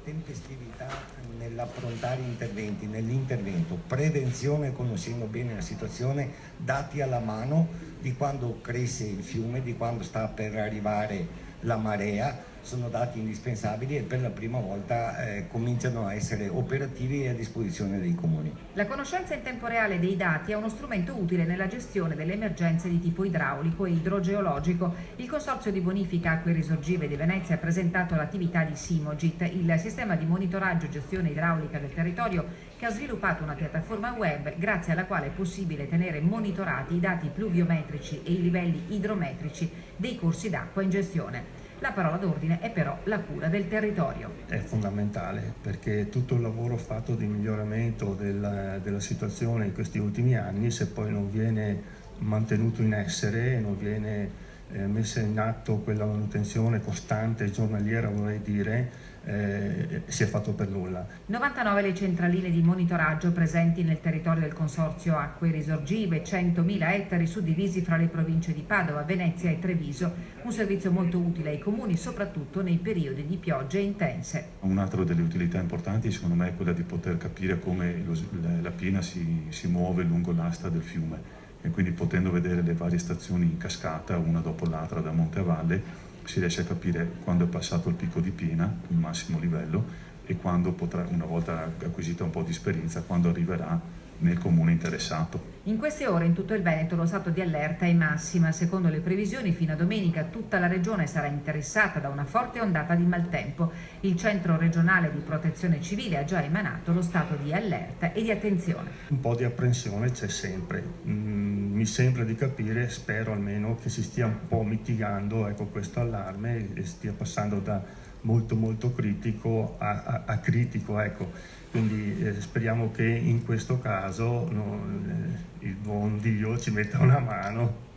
tempestività nell'affrontare interventi, nell'intervento, prevenzione conoscendo bene la situazione, dati alla mano di quando cresce il fiume, di quando sta per arrivare la marea, sono dati indispensabili e per la prima volta cominciano a essere operativi e a disposizione dei comuni. La conoscenza in tempo reale dei dati è uno strumento utile nella gestione delle emergenze di tipo idraulico e idrogeologico. Il Consorzio di Bonifica Acque Risorgive di Venezia ha presentato l'attività di Simogit, il sistema di monitoraggio e gestione idraulica del territorio, che ha sviluppato una piattaforma web grazie alla quale è possibile tenere monitorati i dati pluviometrici e i livelli idrometrici dei corsi d'acqua in gestione. La parola d'ordine è però la cura del territorio. È fondamentale perché tutto il lavoro fatto di miglioramento della situazione in questi ultimi anni, se poi non viene mantenuto in essere, non viene messa in atto quella manutenzione costante, giornaliera, vorrei dire, si è fatto per nulla. 99 le centraline di monitoraggio presenti nel territorio del Consorzio Acque Risorgive, 100.000 ettari suddivisi fra le province di Padova, Venezia e Treviso, un servizio molto utile ai comuni soprattutto nei periodi di piogge intense. Un'altra delle utilità importanti secondo me è quella di poter capire come la piena si muove lungo l'asta del fiume e quindi potendo vedere le varie stazioni in cascata una dopo l'altra da monte a valle si riesce a capire quando è passato il picco di piena, il massimo livello, e quando potrà, una volta acquisita un po' di esperienza, quando arriverà nel comune interessato. In queste ore in tutto il Veneto lo stato di allerta è massima. Secondo le previsioni fino a domenica tutta la regione sarà interessata da una forte ondata di maltempo. Il Centro regionale di protezione civile ha già emanato lo stato di allerta e di attenzione. Un po' di apprensione c'è sempre, mi sembra di capire, spero almeno che si stia un po' mitigando, ecco, questo allarme e stia passando da molto critico a critico, ecco. Quindi speriamo che in questo caso il buon Dio ci metta una mano.